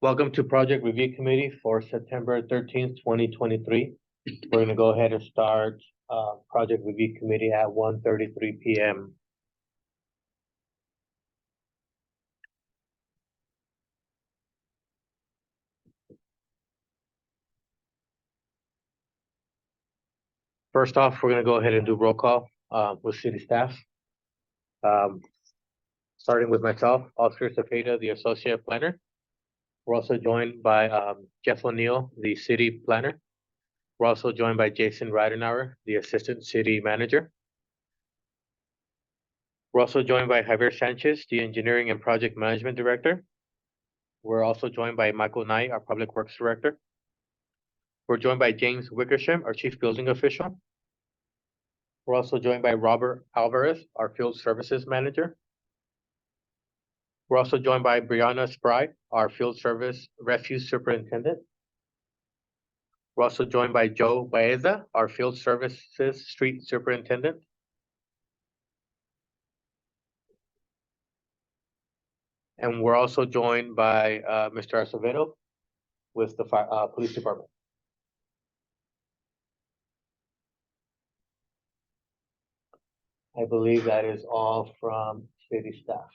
Welcome to Project Review Committee for September 13th, 2023. We're going to go ahead and start Project Review Committee at 1:33 p.m. First off, we're going to go ahead and do roll call with city staff. Starting with myself, Oscar Cepeda, the Associate Planner. We're also joined by Jeff O'Neill, the City Planner. We're also joined by Jason Ridenauer, the Assistant City Manager. We're also joined by Javier Sanchez, the Engineering and Project Management Director. We're also joined by Michael Knight, our Public Works Director. We're joined by James Wickersham, our Chief Building Official. We're also joined by Robert Alvarez, our Field Services Manager. We're also joined by Brianna Spry, our Field Service Refuse Superintendent. We're also joined by Joe Baeza, our Field Services Street Superintendent. And we're also joined by Mr. Acevedo with the Police Department. I believe that is all from city staff.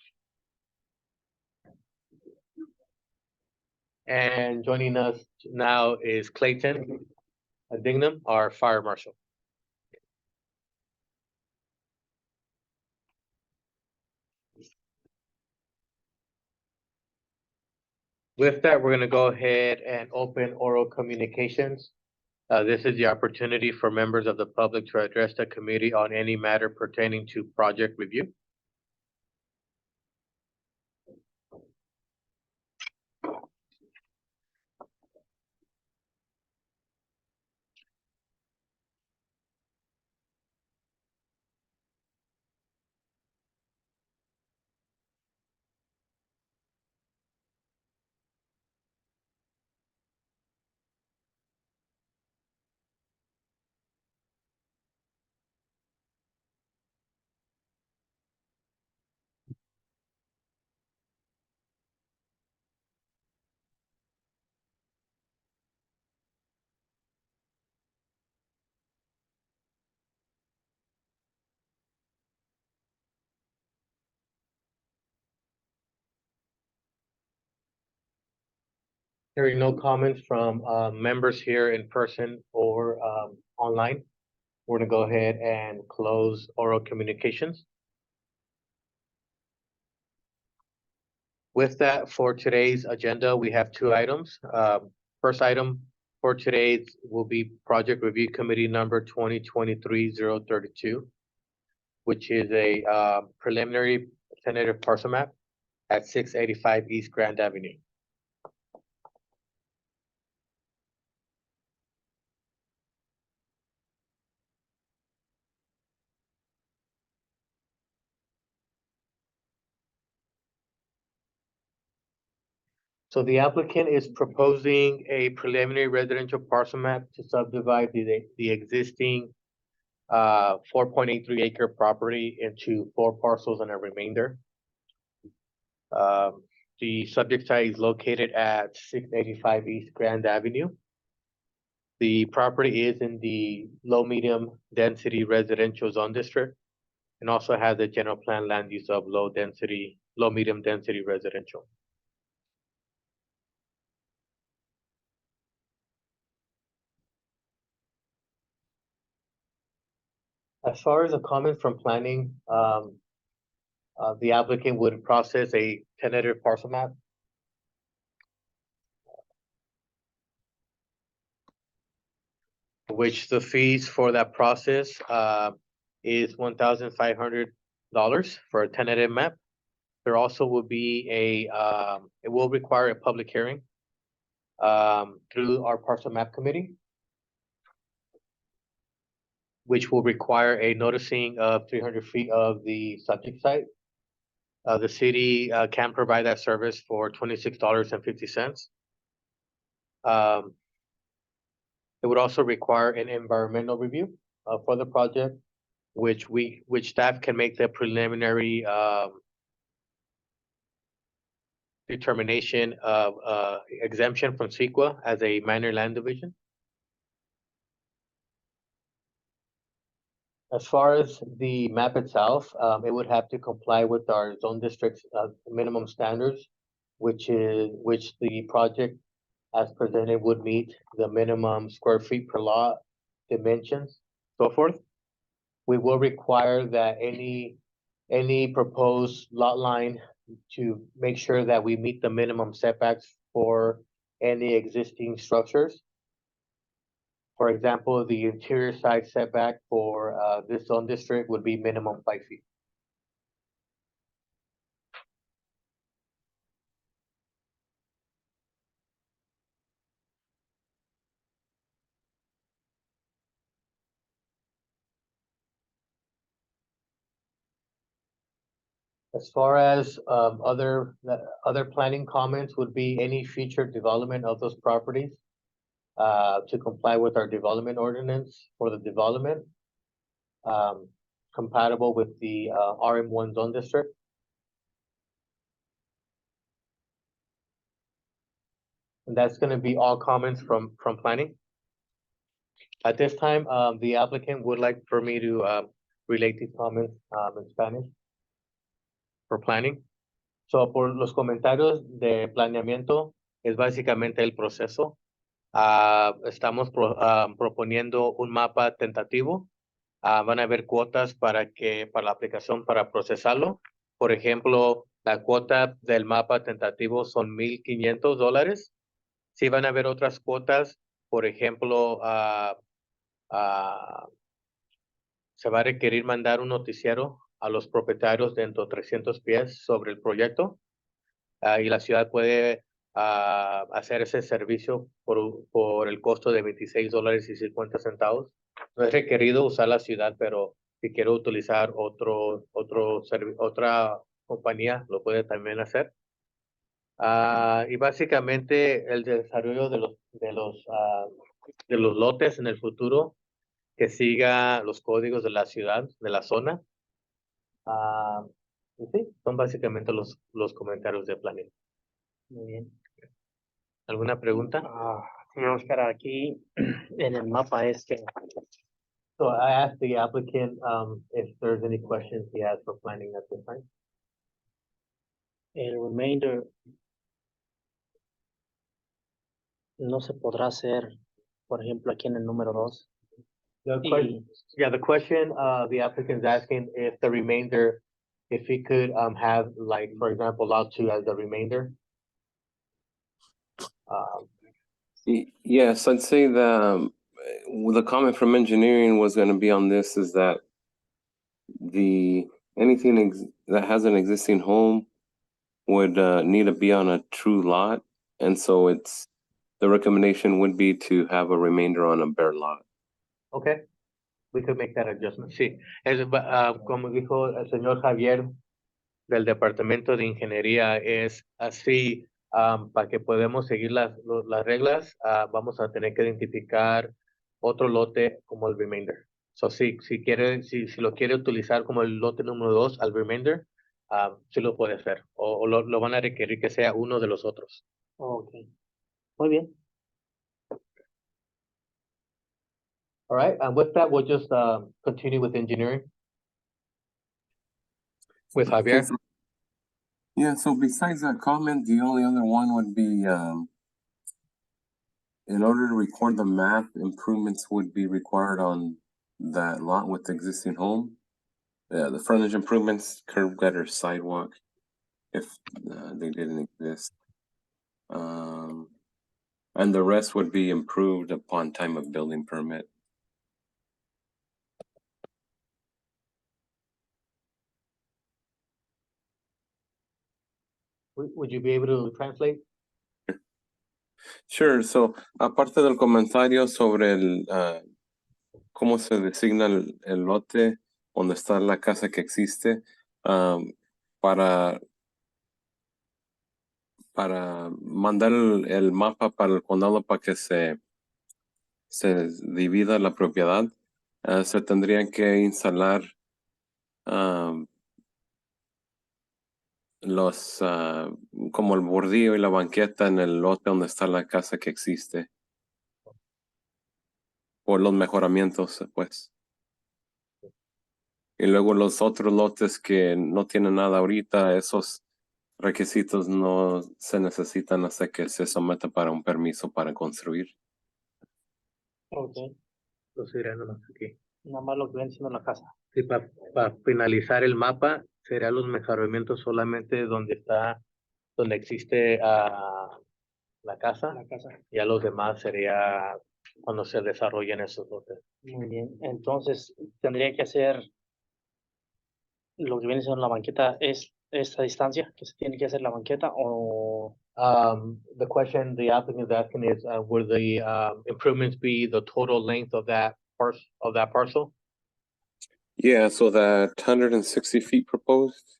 And joining us now is Clayton Dignam, our Fire Marshal. With that, we're going to go ahead and open oral communications. This is the opportunity for members of the public to address the committee on any matter pertaining to project review. Hearing no comments from members here in person or online, we're going to go ahead and close oral communications. With that, for today's agenda, we have two items. First item for today will be Project Review Committee number 2023-032, which is a preliminary tentative parcel map at 685 East Grand Avenue. So the applicant is proposing a preliminary residential parcel map to subdivide the existing 4.83 acre property into 4 parcels and a remainder. The subject site is located at 685 East Grand Avenue. The property is in the low-medium density residential zone district and also has a general plan land use of low-medium density residential. As far as a comment from planning, the applicant would process a tentative parcel map. Which the fees for that process is $1,500 for a tentative map. There also will be it will require a public hearing through our parcel map committee, which will require a noticing of 300 feet of the subject site. The city can provide that service for $26.50. It would also require an environmental review for the project, which staff can make the preliminary determination of exemption from CEQA as a minor land division. As far as the map itself, it would have to comply with our zone district's minimum standards, which the project as presented would meet the minimum square feet per lot, dimensions, so forth. We will require that any proposed lot line to make sure that we meet the minimum setbacks for any existing structures. For example, the interior side setback for this zone district would be minimum 5 feet. As far as other planning comments would be any future development of those properties to comply with our development ordinance for the development, compatible with the RM1 zone district. And that's going to be all comments from planning. At this time, the applicant would like for me to relate these comments in Spanish for planning. So, por los comentarios de planeamiento, es básicamente el proceso. Estamos proponiendo un mapa tentativo. Van a haber cuotas para la aplicación para procesarlo. Por ejemplo, la cuota del mapa tentativo son $1,500. Sí van a haber otras cuotas, por ejemplo, se va a requerir mandar un noticiero a los propietarios dentro de 300 pies sobre el proyecto y la ciudad puede hacer ese servicio por el costo de $26.50. No es requerido usar la ciudad, pero si quiero utilizar otra compañía, lo puede también hacer. Y básicamente el desarrollo de los lotes en el futuro que siga los códigos de la ciudad, de la zona. Y sí, son básicamente los comentarios de planning. Muy bien. ¿Alguna pregunta? Sí, Oscar, aquí en el mapa So I asked the applicant if there's any questions he has for planning at this time. el remainder no se podrá hacer, por ejemplo, aquí en el número 2. The question the applicant is asking if the remainder, if he could have, like, for example, lot 2 as the remainder. Yes, I'd say the comment from engineering was going to be on this is that anything that has an existing home would need to be on a true lot, and so the recommendation would be to have a remainder on a bare lot. Okay, we could make that adjustment. Sí, como dijo el señor Javier del Departamento de Ingeniería, es así, para que podamos seguir las reglas, vamos a tener que identificar otro lote como el remainder. So, si lo quiere utilizar como el lote número 2 al remainder, sí lo puede hacer, o lo van a requerir que sea uno de los otros. Okay. Muy bien. All right, and with that, we'll just continue with engineering. With Javier. Yeah, so besides that comment, the only other one would be in order to record the map, improvements would be required on that lot with the existing home. The frontage improvements, curb gutter, sidewalk, if they didn't exist. And the rest would be improved upon time of building permit. Would you be able to translate? Sure, so aparte del comentario sobre cómo se designa el lote donde está la casa que existe, para mandar el mapa para el condado para que se divida la propiedad, se tendrían que instalar como el bordillo y la banqueta en el lote donde está la casa que existe. Por los mejoramientos, pues. Y luego los otros lotes que no tienen nada ahorita, esos requisitos no se necesitan hasta que se someta para un permiso para construir. Ok, Los iré nomás aquí. nada más lo que viene siendo la casa. Sí, para finalizar el mapa, serán los mejoramientos solamente donde existe la casa. La casa. Ya los demás sería cuando se desarrollen esos lotes. Muy bien, entonces tendría que hacer lo que viene siendo la banqueta, ¿es esta distancia que se tiene que hacer la banqueta o The question the applicant is asking is, will the improvements be the total length of that parcel? Yeah, so that 160 feet proposed.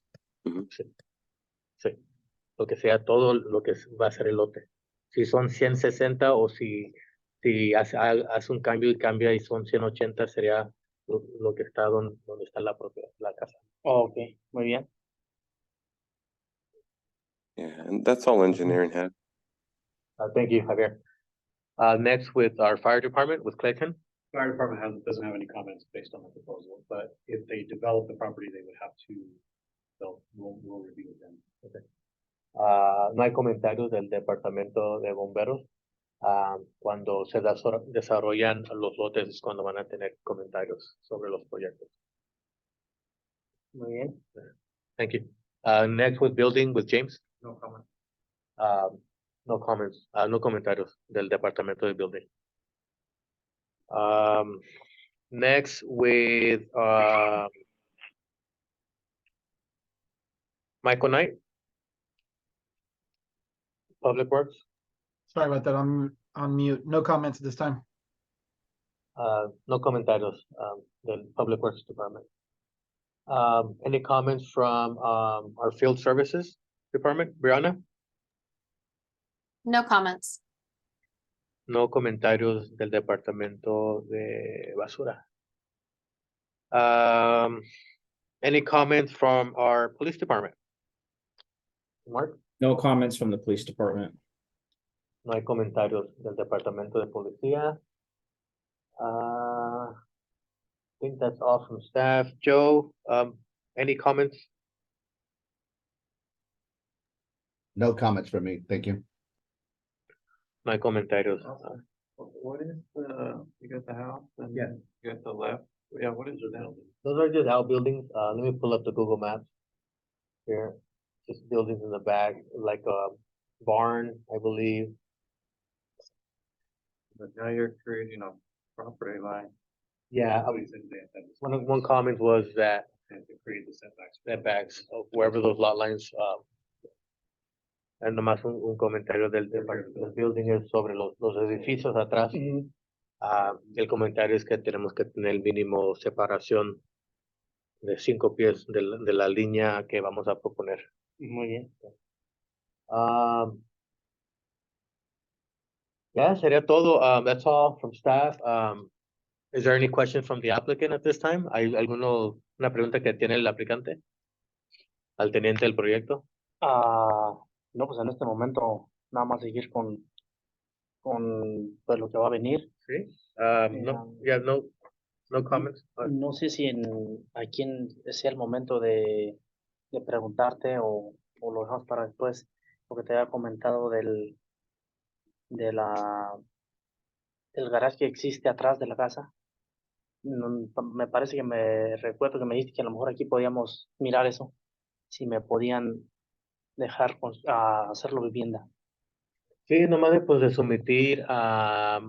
Sí, lo que sea todo lo que va a ser el lote. Si son 160 o si hace un cambio y cambia y son 180, sería lo que está donde está la propiedad, la casa. ok, muy bien. Yeah, and that's all engineering had. Thank you, Javier. Next with our fire department with Clayton. Fire department doesn't have any comments based on the proposal, but if they develop the property, they would have to, we'll review with them. No hay comentarios del departamento de bomberos. Cuando se desarrollan los lotes es cuando van a tener comentarios sobre los proyectos. Muy bien. Thank you. Next with building with James. No comment. No comments, no comentarios del departamento de building. Next with Michael Knight. Public Works. Sorry about that. I'm on mute. No comments at this time. No comentarios del Public Works Department. Any comments from our Field Services Department, Brianna? No comments. No comentarios del Departamento de Basura. Any comments from our Police Department? Mark? No comments from the police department. No hay comentarios del Departamento de Policía. I think that's all from staff. Joe, any comments? No comments from me. Thank you. No hay comentarios. What is you got the house and you got the left, yeah, what is it now? Those are just outbuildings. Let me pull up the Google Maps. Here, just buildings in the back, like a barn, I believe. But now you're creating a property line. Yeah, What do you think they have to one comment was that They have to create the setbacks. setbacks of wherever those lot lines, and nomás un comentario del building es sobre los edificios atrás. El comentario es que tenemos que tener el mínimo separación de 5 pies de la línea que vamos a proponer. Muy bien. Yeah, sería todo. That's all from staff. Is there any questions from the applicant at this time? ¿Hay una pregunta que tiene el aplicante? Al teniente del proyecto. No, pues en este momento nada más seguir con pues, lo que va a venir. Sí. No, yeah, no comments. No sé si a quién sea el momento de preguntarte o lo dejamos para después, porque te había comentado del garage que existe atrás de la casa. Me parece que me recuerdo que me dijiste que a lo mejor aquí podíamos mirar eso, si me podían dejar hacerlo vivienda. Sí, nomás de someter a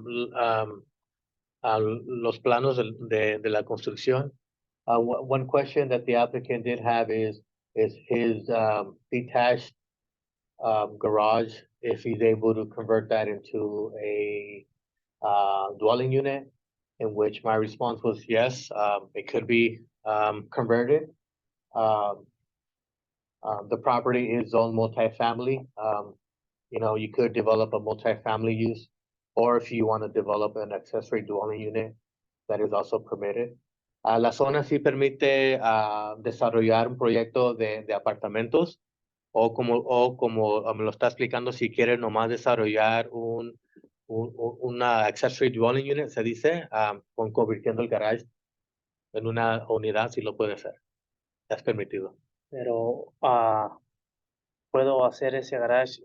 los planos de la construcción. One question that the applicant did have is his detached garage, if he's able to convert that into a dwelling unit, in which my response was yes, it could be converted. The property is zoned multifamily. You could develop a multifamily use, or if you want to develop an accessory dwelling unit, that is also permitted. La zona sí permite desarrollar un proyecto de apartamentos, o como me lo está explicando, si quiere nomás desarrollar una accessory dwelling unit, se dice, convirtiendo el garage en una unidad, sí lo puede hacer. Es permitido. Pero puedo hacer ese garage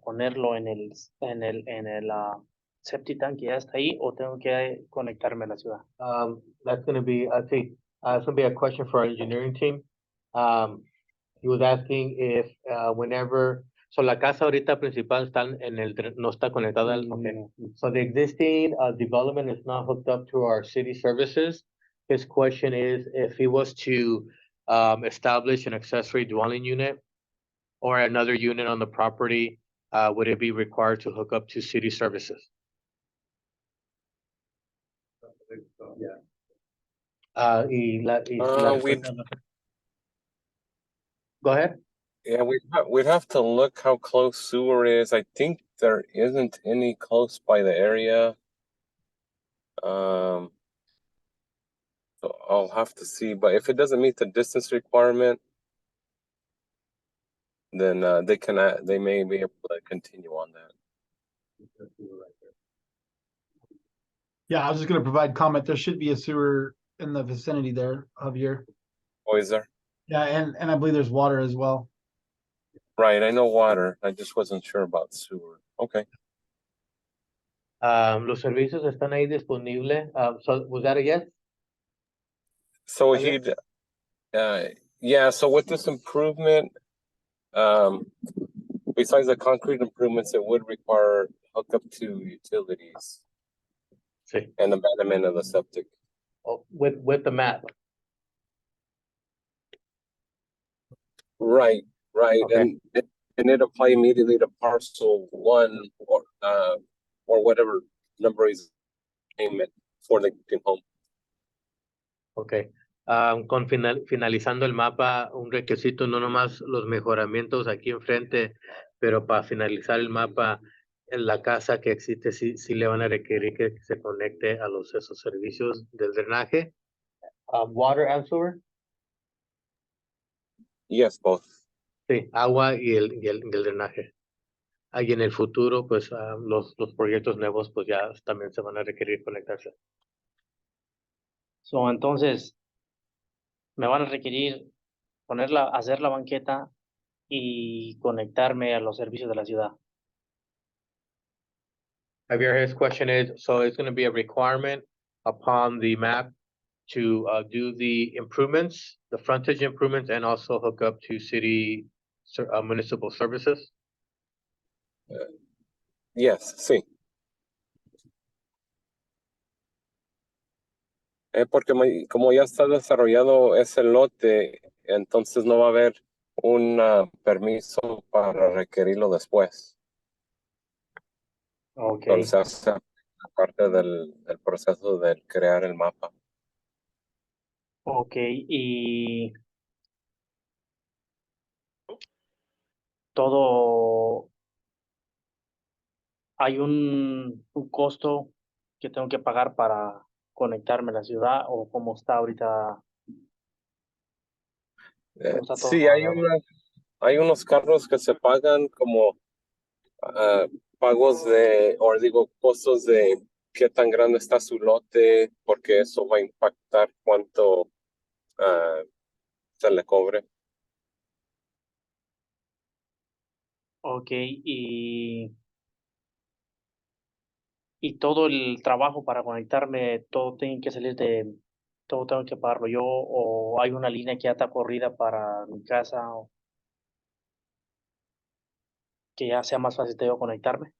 ponerlo en el septic tank que ya está ahí, o tengo que conectarme a la ciudad. That's gonna be, I think, it's gonna be a question for our engineering team. He was asking if, whenever, so la casa ahorita principal está no está conectada, okay. So the existing, development is not hooked up to our city services. His question is if he was to, establish an accessory dwelling unit or another unit on the property, would it be required to hook up to city services? So, yeah, Go ahead. Yeah, we'd have to look how close sewer is. I think there isn't any close by the area. So I'll have to see, but if it doesn't meet the distance requirement, then they may be able to continue on that. Yeah, I was just gonna provide comment. There should be a sewer in the vicinity there, Javier. Oh, is there? Yeah, and I believe there's water as well. Right, I know water. I just wasn't sure about sewer. Okay. Los servicios están ahí disponibles. So was that a yes? So Okay. yeah, so with this improvement, besides the concrete improvements, it would require hookup to utilities Sí. and abandonment of the septic. Oh, with the map. Right, Okay. and it apply immediately to parcel 1 or whatever number is payment for the home. Okay. Finalizando el mapa, un requisito, no nomás los mejoramientos aquí enfrente, pero para finalizar el mapa, en la casa que existe, sí le van a requerir que se conecte a esos servicios del drenaje. Water and sewer. Yes, both. Sí, agua y el drenaje. Ahí en el futuro, pues, los proyectos nuevos, pues ya también se van a requerir conectarse. So, entonces, me van a requerir hacer la banqueta y conectarme a los servicios de la ciudad. Javier, his question is, so it's gonna be a requirement upon the map to, do the improvements, the frontage improvements, and also hook up to city municipal services? Yes, sí. Porque como ya está desarrollado ese lote, entonces no va a haber un permiso para requerirlo después. Ok. Entonces, parte del proceso de crear el mapa. Ok, y todo, hay un costo que tengo que pagar para conectarme a la ciudad, o cómo está ahorita, cómo está todo Sí, pagado. hay unos carros que se pagan como pagos costos de qué tan grande está su lote, porque eso va a impactar cuánto se le cobre. Ok, y todo el trabajo para conectarme, todo tiene que salir todo tengo que pagarlo yo, o hay una línea que ya está corrida para mi casa, o que ya sea más fácil de yo conectarme.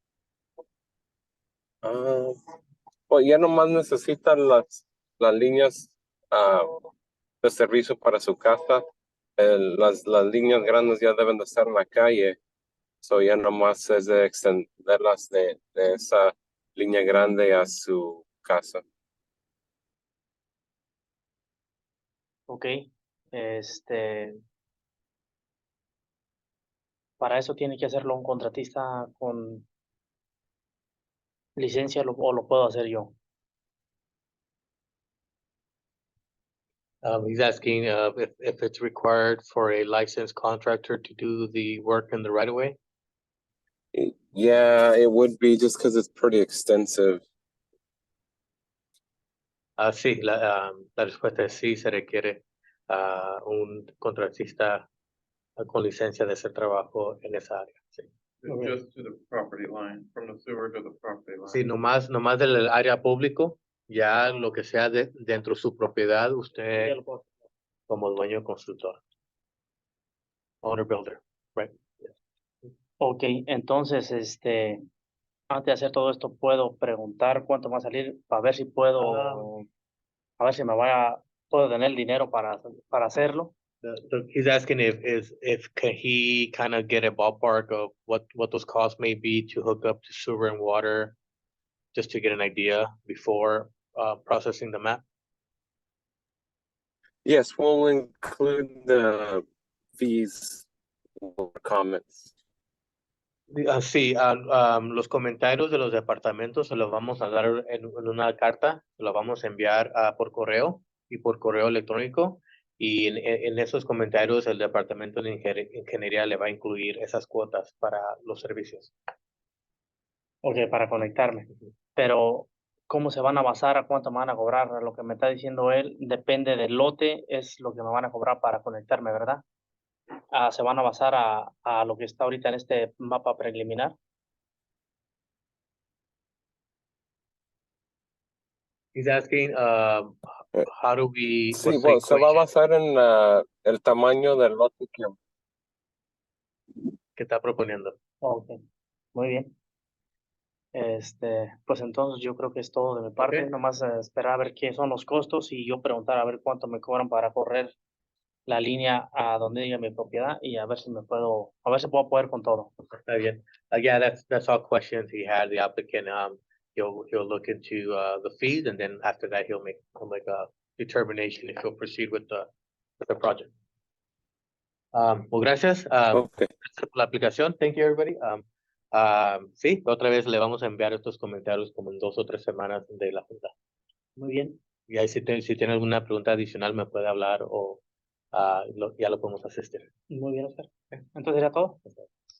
Pues ya nomás necesitan las líneas de servicio para su casa. Las líneas grandes ya deben de estar en la calle. So ya nomás es de extenderlas de esa línea grande a su casa. Ok, para eso tiene que hacerlo un contratista con licencia, o lo puedo hacer yo. He's asking, if it's required for a licensed contractor to do the work in the right of way. Yeah, it would be just because it's pretty extensive. Sí, la respuesta es sí, se requiere, un contratista con licencia de hacer trabajo en esa área, sí. Just to the property line, from the sewer to the property line. Sí, nomás del área público, ya lo que sea dentro de su propiedad, usted Ya lo puedo- como dueño constructor. Owner builder, right? Ok, entonces, antes de hacer todo esto, puedo preguntar cuánto va a salir para ver si puedo, a ver si puedo tener el dinero para hacerlo. He's asking if can he kind of get a ballpark of what those costs may be to hook up to sewer and water, just to get an idea before processing the map. Yes, we'll include the fees or comments. Sí, los comentarios de los departamentos se los vamos a dar en una carta, se los vamos a enviar por correo y por correo electrónico. Y en esos comentarios el departamento de ingeniería le va a incluir esas cuotas para los servicios. Ok, para conectarme. Pero, ¿cómo se van a basar? ¿A cuánto me van a cobrar? Lo que me está diciendo él depende del lote, es lo que me van a cobrar para conectarme, ¿verdad? Se van a basar a lo que está ahorita en este mapa preliminar. He's asking, how do we, Sí, what's the bueno, se va a equation basar en el tamaño del lote que está proponiendo? Ok, muy bien. Pues entonces yo creo que es todo de mi parte. Ok. Nomás esperar a ver qué son los costos y yo preguntar a ver cuánto me cobran para correr la línea a donde diga mi propiedad y a ver si a ver si puedo poder con todo. Está bien. Yeah, that's all questions he had. The applicant, he'll look into the fees, and then after that he'll make a determination if he'll proceed with the project. Well, gracias. Okay. Gracias por la aplicación. Thank you, everybody. Sí, otra vez le vamos a enviar estos comentarios como en 2 o 3 semanas de la junta. Muy bien, Y ahí si tiene alguna pregunta adicional me puede hablar o ya lo podemos asistir. muy bien, Oscar. Entonces era todo.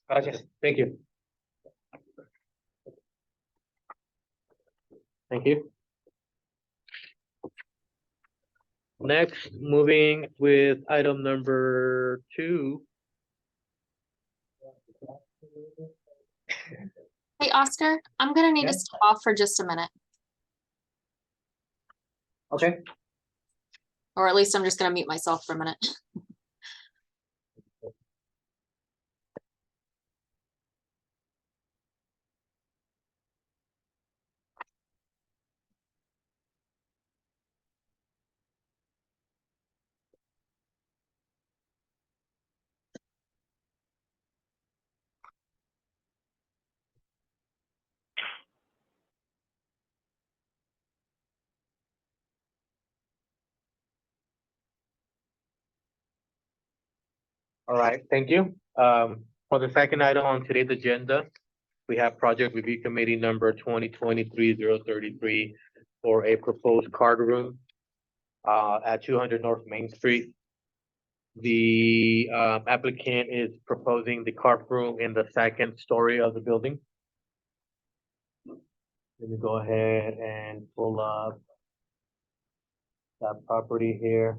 Gracias. Thank you. Thank you. Next, moving with item number 2. Hey, Oscar, I'm gonna need Yeah. to step off for just a minute, Okay. or at least I'm just gonna mute myself for a minute. All right, thank you. For the second item on today's agenda, we have Project Review Committee number 2023-033 for a proposed card room at 200 North Main Street. The applicant is proposing the card room in the second story of the building. Let me go ahead and pull up that property here.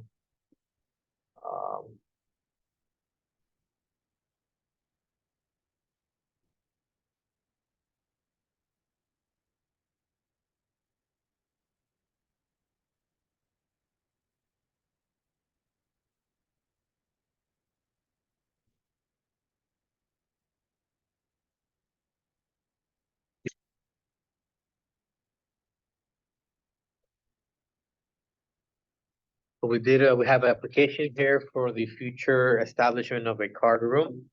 We have an application here for the future establishment of a card room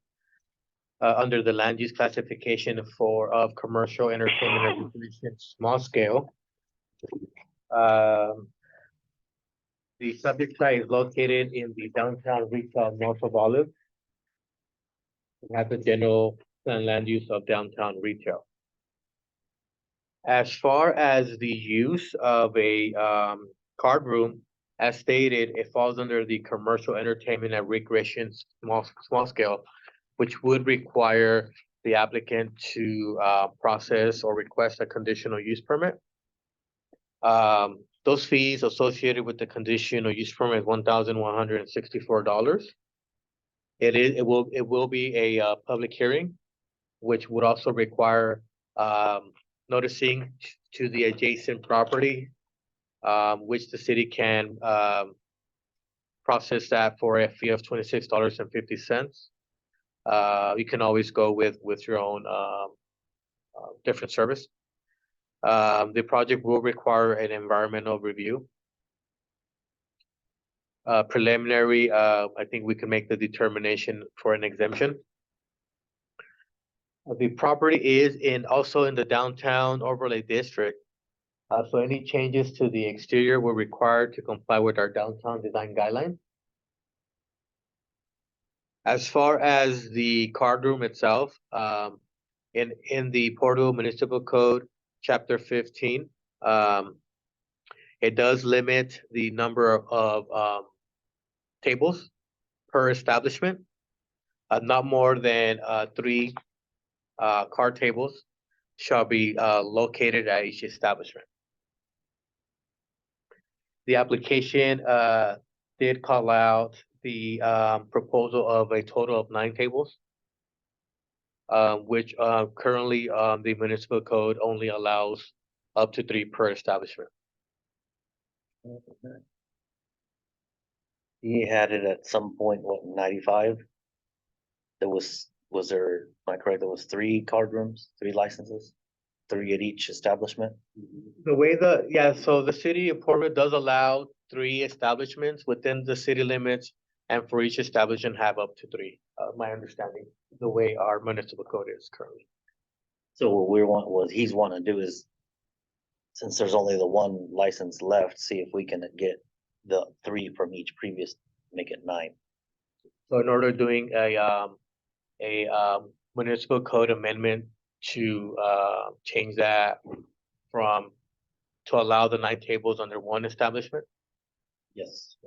under the land use classification of commercial entertainment and recreation, small scale. The subject site is located in the downtown retail north of Olive. It has the general plan land use of downtown retail. As far as the use of a card room, As stated, it falls under the commercial entertainment and recreation small scale, which would require the applicant to process or request a conditional use permit. Those fees associated with the conditional use permit, $1,164. It will be a public hearing, which would also require noticing to the adjacent property, which the city can process that for a fee of $26.50. You can always go with your own different service. The project will require an environmental review. Preliminary, I think we can make the determination for an exemption. The property is also in the downtown overlay district. So any changes to the exterior were required to comply with our downtown design guideline. As far as the card room itself, in the Porterville Municipal Code, Chapter 15, it does limit the number of tables per establishment. Not more than 3 card tables shall be located at each establishment. The application did call out the proposal of a total of 9 tables, which currently the municipal code only allows up to 3 per establishment. He had it at some point, 95? There was there, am I correct, there was 3 card rooms, 3 licenses? 3 at each establishment? The way so the city of Porterville does allow 3 establishments within the city limits, and for each establishment have up to 3, my understanding, the way our municipal code is currently. So what he's wanting to do is, since there's only the 1 license left, see if we can get the 3 from each previous, make it 9. So in order doing a municipal code amendment to change that to allow the 9 tables under 1 establishment. Yes.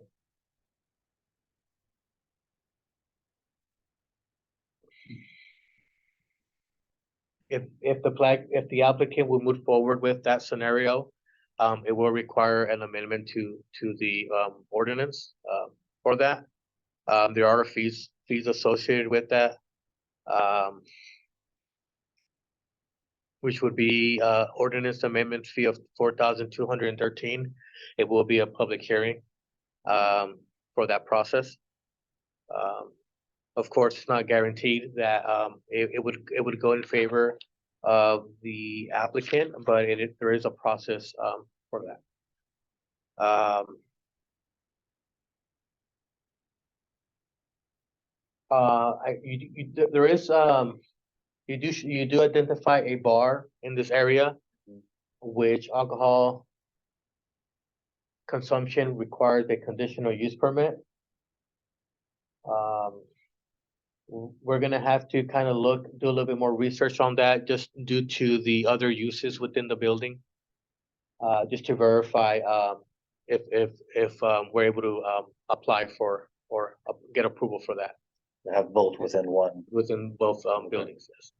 If the applicant will move forward with that scenario, it will require an amendment to the ordinance for that. There are fees associated with that, which would be ordinance amendment fee of $4,213. It will be a public hearing for that process. Of course, it's not guaranteed that it would go in favor of the applicant, but there is a process for that. You do identify a bar in this area, which alcohol consumption requires a conditional use permit. We're gonna have to kind of do a little bit more research on that, just due to the other uses within the building. Just to verify if we're able to apply for or get approval for that To have both within 1. within both buildings. Yes.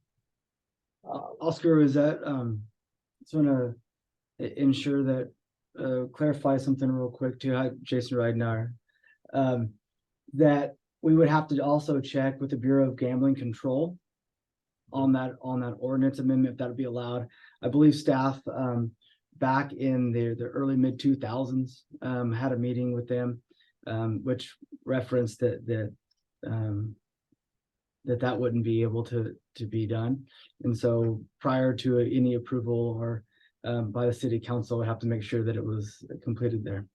Oscar, is that, just wanna ensure that, clarify something real quick too, hi, Jason Ridenour. That we would have to also check with the Bureau of Gambling Control on that ordinance amendment, if that would be allowed. I believe staff, back in the early mid 2000s, had a meeting with them, which referenced that wouldn't be able to be done. And so prior to any approval or by the city council, we have to make sure that it was completed there.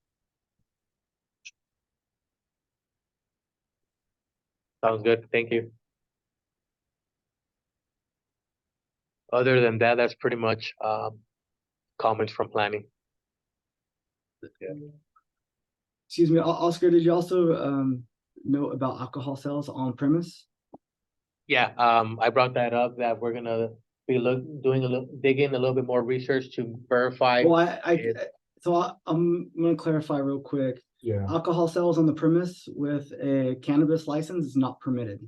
Sounds good. Thank you. Other than that, that's pretty much comments from planning. Excuse me, Oscar, did you also know about alcohol sales on premise? Yeah, I brought that up, that we're gonna be digging a little bit more research to verify. Well, I'm gonna clarify real quick. Yeah. Alcohol sales on the premise with a cannabis license is not permitted.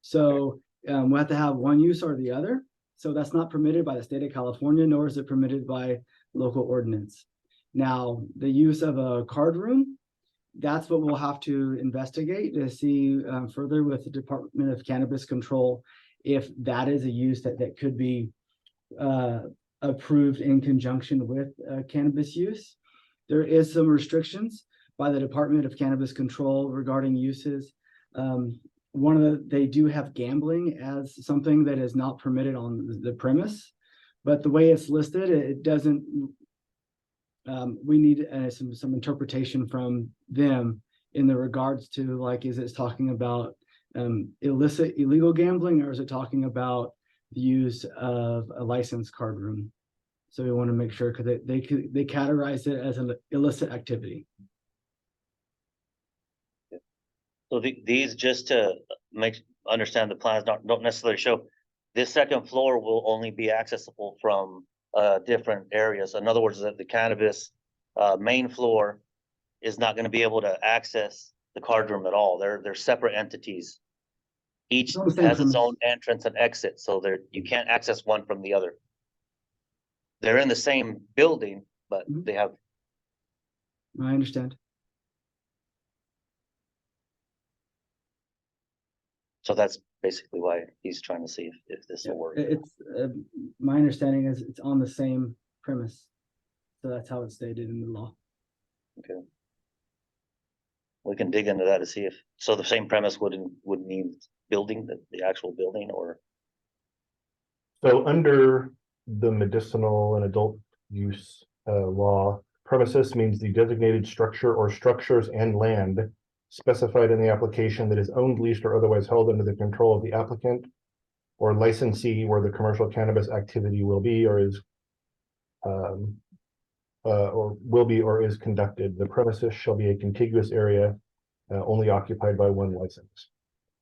So we have to have one use or the other. So that's not permitted by the state of California, nor is it permitted by local ordinance. Now, the use of a card room, that's what we'll have to investigate to see further with the Department of Cannabis Control, if that is a use that could be approved in conjunction with cannabis use. There is some restrictions by the Department of Cannabis Control regarding uses. They do have gambling as something that is not permitted on the premise, but the way it's listed, it doesn't. We need some interpretation from them in the regards to, like, is it talking about illegal gambling, or is it talking about the use of a licensed card room? So we want to make sure, because they categorize it as an illicit activity. So these, just to understand the plans, don't necessarily show, this second floor will only be accessible from different areas. In other words, that the cannabis main floor is not going to be able to access the card room at all. They're separate entities. Each On the same has its premise. own entrance and exit, so you can't access one from the other. They're in the same building, but they have. I understand. So that's basically why he's trying to see if this will work. It's my understanding is it's on the same premise, so that's how it's stated in the law. Okay. We can dig into that to see if, so the same premise would mean building, the actual building, or. So under the medicinal and adult use law, premises means the designated structure or structures and land specified in the application that is owned, leased, or otherwise held under the control of the applicant or licensee, where the commercial cannabis activity will be or is or is conducted. The premises shall be a contiguous area only occupied by one license.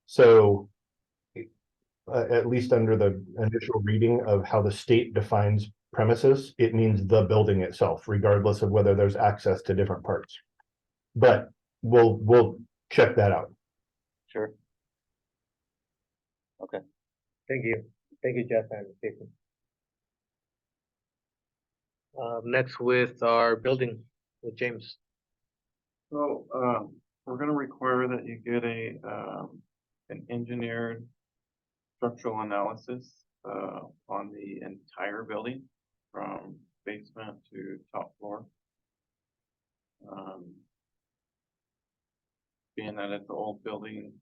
So at least under the initial reading of how the state defines premises, it means the building itself, regardless of whether there's access to different parts. But we'll check that out. Sure. Okay. Thank you, Jeff and Jason. Next with our building with James. So, we're gonna require that you get an engineered structural analysis, on the entire building from basement to top floor. Being that it's an old building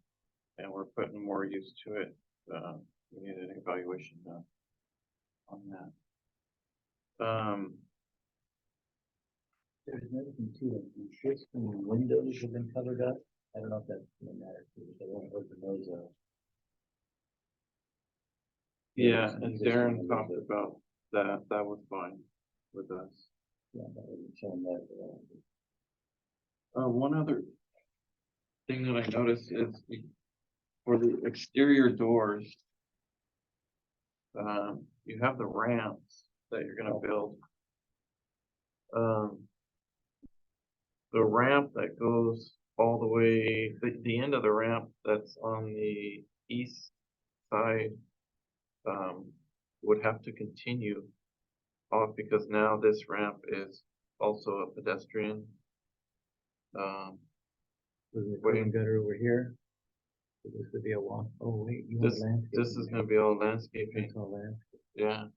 and we're putting more use to it, we need an evaluation done on that. There's another thing too, the existing windows have been covered up. I don't know if that's gonna matter, because they won't open those up. Yeah, and Darren talked about that, that was fine with us. Yeah, that would show them that. One other thing that I noticed is for the exterior doors, you have the ramps that you're gonna build. The ramp that goes all the way, the end of the ramp that's on the east side, would have to continue off, because now this ramp is also a pedestrian. Waiting gutter over here. So this would be a walk. Oh wait, you want This landscape? is gonna be all landscaping, That's all landscape. yeah.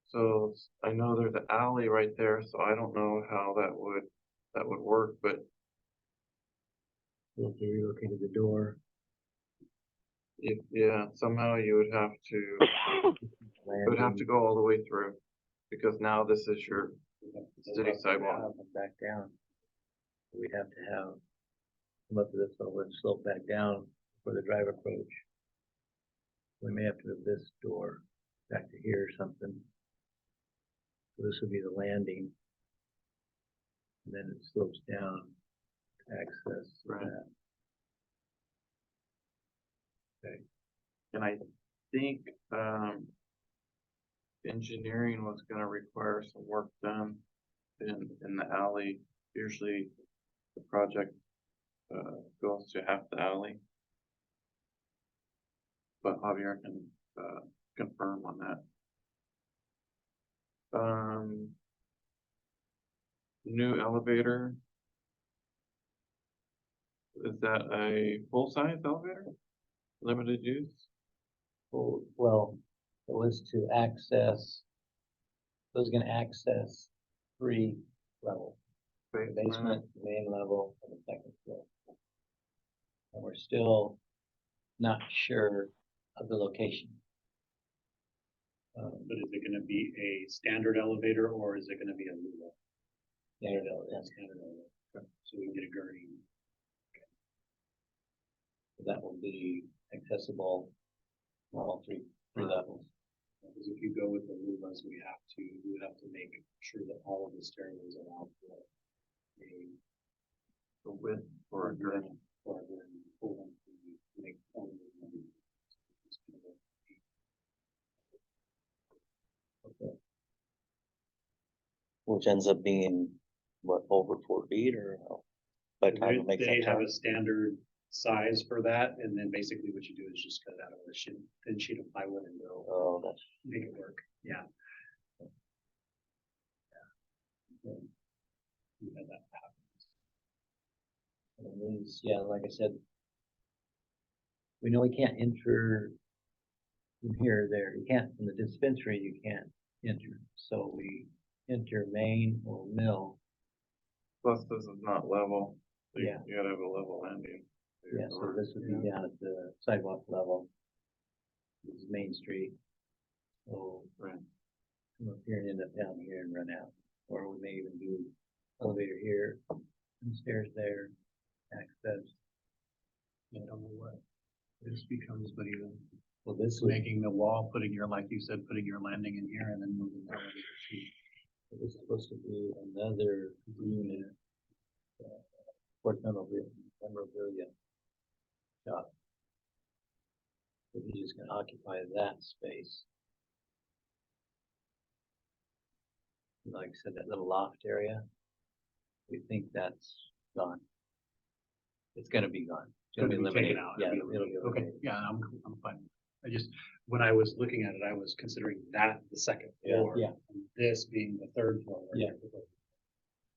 So I know there's an alley right there, so I don't know how that would work, but So if you relocate the door. yeah, somehow you would have to, it would have to go all the way through, because now this is your city sidewalk. Back down. We'd have to have come up to this over and slope back down for the drive approach. We may have to move this door back to here or something. So this would be the landing. And then it slopes down to access Right. that. And I think, engineering was gonna require some work done in the alley Usually the project goes to half the alley. But Javier can confirm on that. New elevator. Is that a full-size elevator? Limited use? Well, it was to access, it was gonna access 3 levels. Basement, main level, and the second floor. And we're still not sure of the location. But is it gonna be a standard elevator or is it gonna be a Lula? Standard elevator. Standard elevator. Okay. So we can get a gurney. That will be accessible on all three levels. Because if you go with the Lulas, we would have to make sure that all of the stairways allow for The width for a gurney. or a gurney, pull them to make all of them. Which ends up being, what, over 4 feet or how? By the time it makes They that have turn? a standard size for that, and then basically what you do is just cut out of a thin sheet of plywood and go Oh, that's, make it work, yeah. We had that happen. And it means, yeah, like I said, we know we can't enter from here or there. You can't, from the dispensary, you can't enter. So we enter main or mill. plus this is not level. So Yeah. You gotta have a level landing. Yeah, so this would be down at the sidewalk level. This is Main Street. So, Right. come up here and end up down here and run out. Or we may even do elevator here, and stairs there, access. I don't know what this becomes, but even Well, this would, making the wall, putting your, like you said, putting your landing in here and then moving that over to. this is supposed to be another unit. Sports memorabilia shop. So he's just gonna occupy that space. Like I said, that little loft area, we think that's gone. It's gonna be gone. It's gonna be Taken eliminated. out. Yeah, It'll be it'll be okay, eliminated. yeah, I'm fine. I just, when I was looking at it, I was considering that the second Yeah. floor. Yeah. and This being the third floor. Yeah.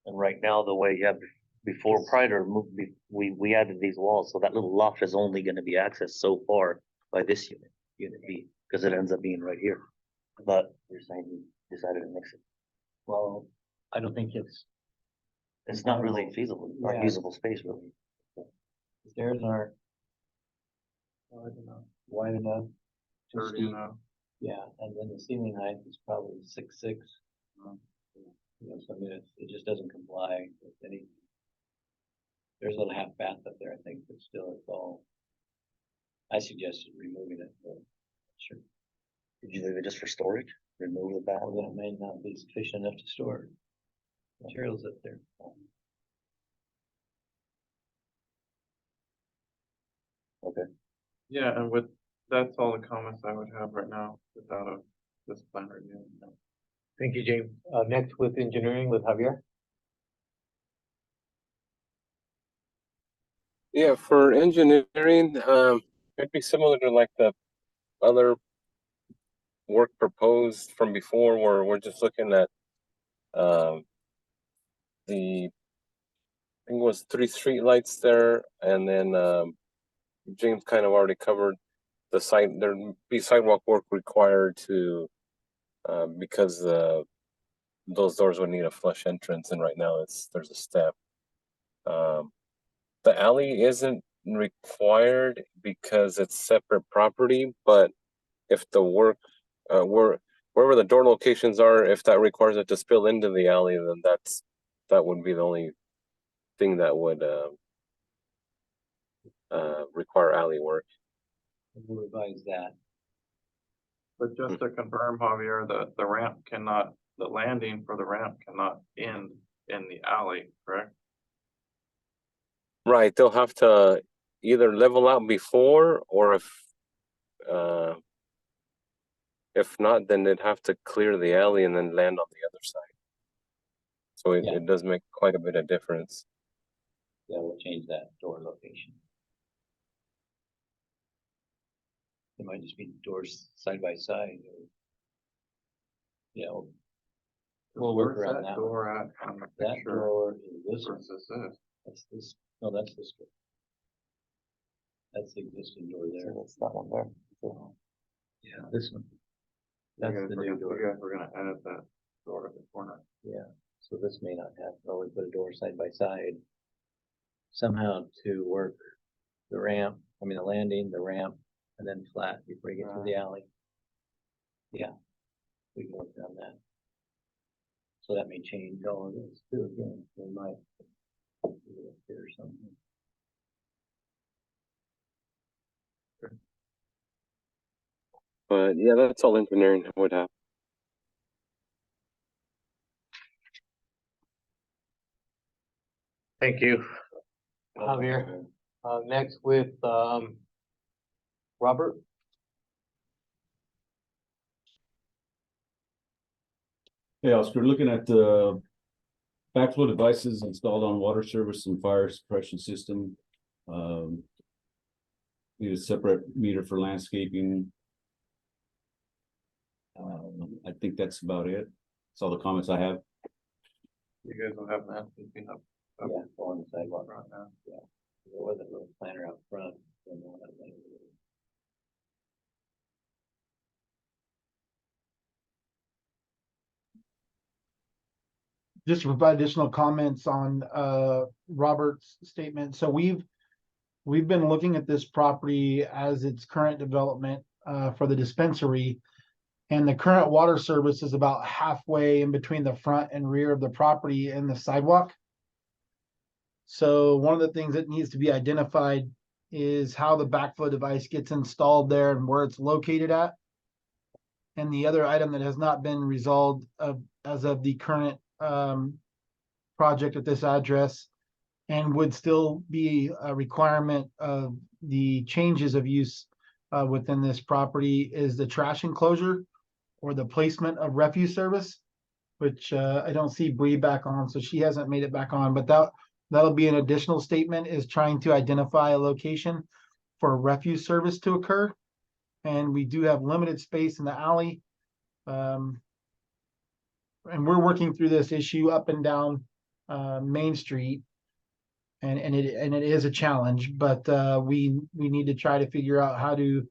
and right now, the way you have, before prior to move, we added these walls, so that little loft is only gonna be accessed so far by this unit B, because it ends up being right here. But you're saying you decided to mix it. Well, I don't think It's not really feasible, not Yeah. usable space really. the stairs aren't wide enough. Too 30 steep. enough. Yeah, and then the ceiling height is probably 6'6". You know, so I mean, it just doesn't comply with any. There's a little half bath up there, I think, but still it's all. I suggested removing it, but sure. Did you leave it just for storage? Remove the bath? Well, then it may not be sufficient enough to store materials up there. Okay. Yeah, and with, that's all the comments I would have right now without this plan review. Thank you, James. Next with engineering with Javier. Yeah, for engineering, it'd be similar to like the other work proposed from before, where we're just looking at the, I think it was 3 street lights there, and then James kind of already covered the site. There'd be sidewalk work required to because those doors would need a flush entrance, and right now there's a step. The alley isn't required because it's separate property, but if the work wherever the door locations are, if that requires it to spill into the alley, then that would be the only thing that would require alley work. We'll revise that. But just to confirm, Javier, the ramp cannot, the landing for the ramp cannot end in the alley, correct? Right, they'll have to either level out before, or if not, then they'd have to clear the alley and then land on the other side. So it, Yeah. it does make quite a bit of difference. Yeah, we'll change that door location. It might just be doors side by side. You know. We'll work Where's around that one. door at on the That picture door is this one. versus this? That's this, no, that's this door. That's the existing door there. That's that one there. Yeah, this one. That's the new You door. guys were gonna add that door at the corner. Yeah, so this may not have, oh, we put a door side by side. Somehow to work the ramp, I mean, the landing, the ramp, and then flat before you get to the alley. Yeah, we can work on that. So that may change all of this too, again, we might. Do it up there or something. But yeah, that's all engineering would have. Thank you, Javier. Next with, Robert. Hey, Oscar, looking at the backflow devices installed on water service and fire suppression system. Need a separate meter for landscaping. I think that's about it. That's all the comments I have. You guys will have landscaping up. Yeah, on the sidewalk. Right now. Yeah, there was a little planter out front. And all that thing. Just to provide additional comments on Robert's statement. So we've been looking at this property as its current development for the dispensary. And the current water service is about halfway in between the front and rear of the property and the sidewalk. So one of the things that needs to be identified is how the backflow device gets installed there and where it's located at. And the other item that has not been resolved as of the current project at this address and would still be a requirement of the changes of use within this property is the trash enclosure or the placement of refuse service, which I don't see Bree back on, so she hasn't made it back on, but that'll be an additional statement, is trying to identify a location for refuse service to occur. And we do have limited space in the alley. And we're working through this issue up and down Main Street. And it is a challenge, but we need to try to figure out how to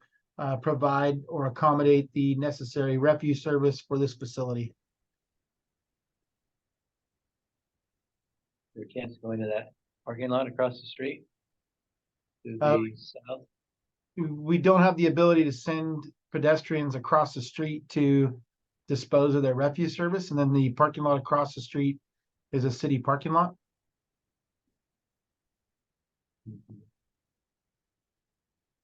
provide or accommodate the necessary refuse service for this facility. There a chance of going to that parking lot across the street? To Uh, the south? We don't have the ability to send pedestrians across the street to dispose of their refuse service, and then the parking lot across the street is a city parking lot.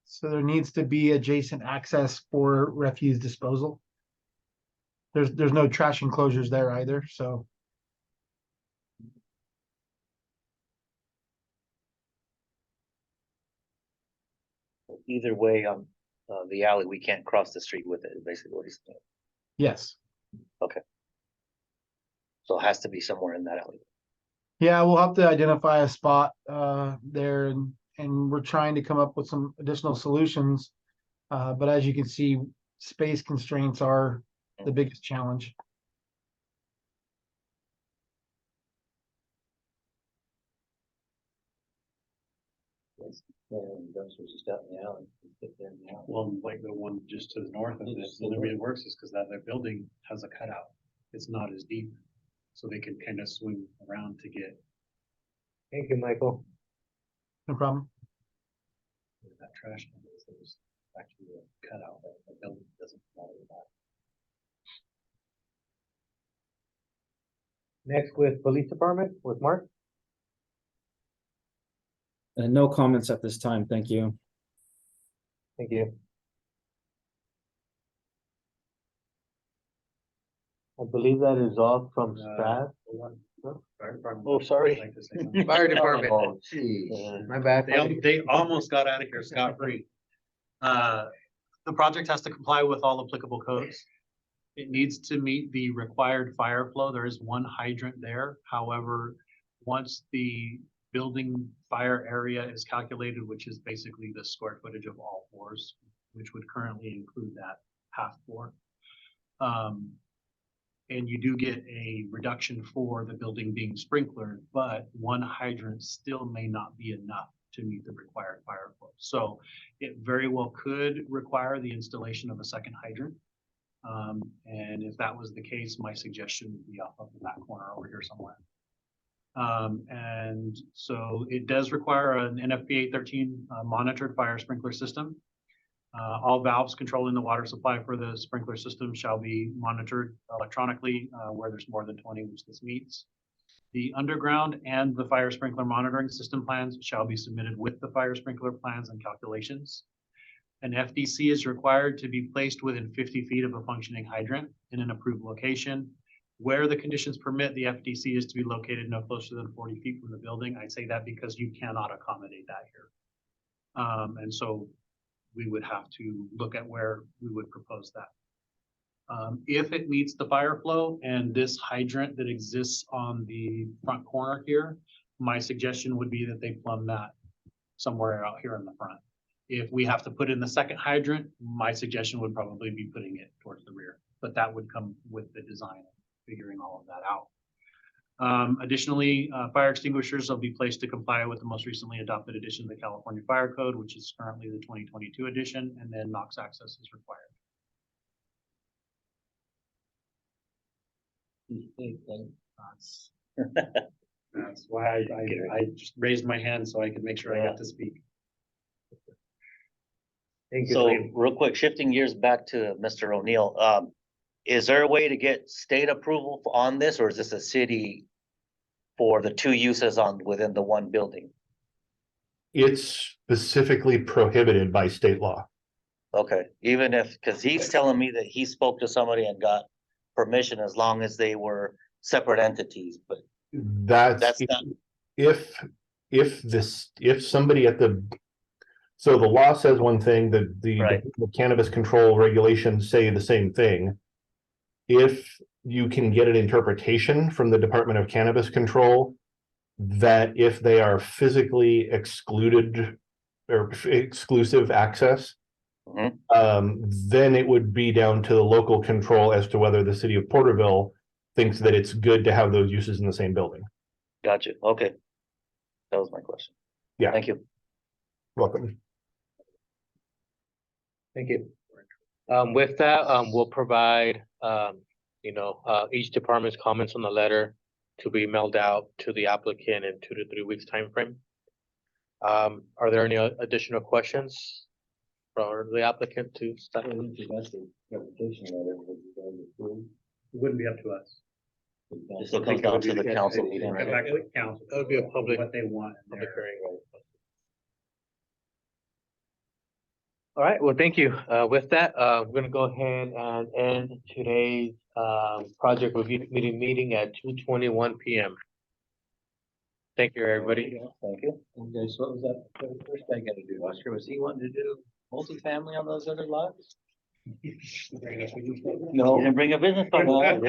So there needs to be adjacent access for refuse disposal. There's no trash enclosures there either, so. Either way, on the alley, we can't cross the street with it, is basically what he's saying. Yes. Okay. So it has to be somewhere in that alley. Yeah, we'll have to identify a spot there and we're trying to come up with some additional solutions. But as you can see, space constraints are the biggest challenge. And dumpsters just out in the alley. Sit there in the alley. Well, like the one just to the north of this, the only way it works is because that building has a cutout. It's not as deep. So they can kind of swing around to get Thank you, Michael. No problem. where that trash can is. There's actually a cutout that the building doesn't follow that. Next with Police Department with Mark. No comments at this time. Thank you. Thank you. I believe that is all from staff. Fire department. Oh, sorry. I'd like to say something. Fire Department. Oh, geez. My bad. They almost got out of here scot-free. The project has to comply with all applicable codes. It needs to meet the required fire flow. There is one hydrant there. However, once the building fire area is calculated, which is basically the square footage of all floors, which would currently include that half floor. And you do get a reduction for the building being sprinklered, but one hydrant still may not be enough to meet the required fire flow. So it very well could require the installation of a second hydrant. And if that was the case, my suggestion would be off of the back corner over here somewhere. And so it does require an NFPA 13 monitored fire sprinkler system. All valves controlling the water supply for the sprinkler system shall be monitored electronically where there's more than 20, which this meets. The underground and the fire sprinkler monitoring system plans shall be submitted with the fire sprinkler plans and calculations. An FDC is required to be placed within 50 feet of a functioning hydrant in an approved location. Where the conditions permit, the FDC is to be located no closer than 40 feet from the building. I say that because you cannot accommodate that here. And so we would have to look at where we would propose that. If it meets the fire flow and this hydrant that exists on the front corner here, my suggestion would be that they plumb that somewhere out here in the front. If we have to put in the second hydrant, my suggestion would probably be putting it towards the rear, but that would come with the design, figuring all of that out. Additionally, fire extinguishers will be placed to comply with the most recently adopted edition of the California Fire Code, which is currently the 2022 edition, and then NOx access is required. That's why I just raised my hand so I could make sure I got to speak. Thank you. So Liam. real quick, shifting gears back to Mr. O'Neill, is there a way to get state approval on this, or is this a city for the two uses within the one building? It's specifically prohibited by state law. Okay, even if, because he's telling me that he spoke to somebody and got permission as long as they were separate entities, but That's not, if somebody so the law says one thing, the Right. cannabis control regulations say the same thing. If you can get an interpretation from the Department of Cannabis Control that if they are physically excluded or exclusive access, then it would be down to the local control as to whether the city of Porterville thinks that it's good to have those uses in the same building. Gotcha, okay. That was my question. Yeah. Thank you. Welcome. Thank you. With that, we'll provide, each department's comments on the letter to be mailed out to the applicant in 2 to 3 weeks timeframe. Are there any additional questions for the applicant to start? It wouldn't be up to us. This will come down to the council meeting, Come right? back with council. That would be a public. What they want. in Public there. hearing. All right, well, thank you. With that, we're gonna go ahead and end today's project review committee meeting at 2:21 p.m. Thank you, everybody. Thank you. Okay, so what was that first I gotta do? Oscar, was he wanting to do multifamily on those other lots? No. You didn't bring a business partner.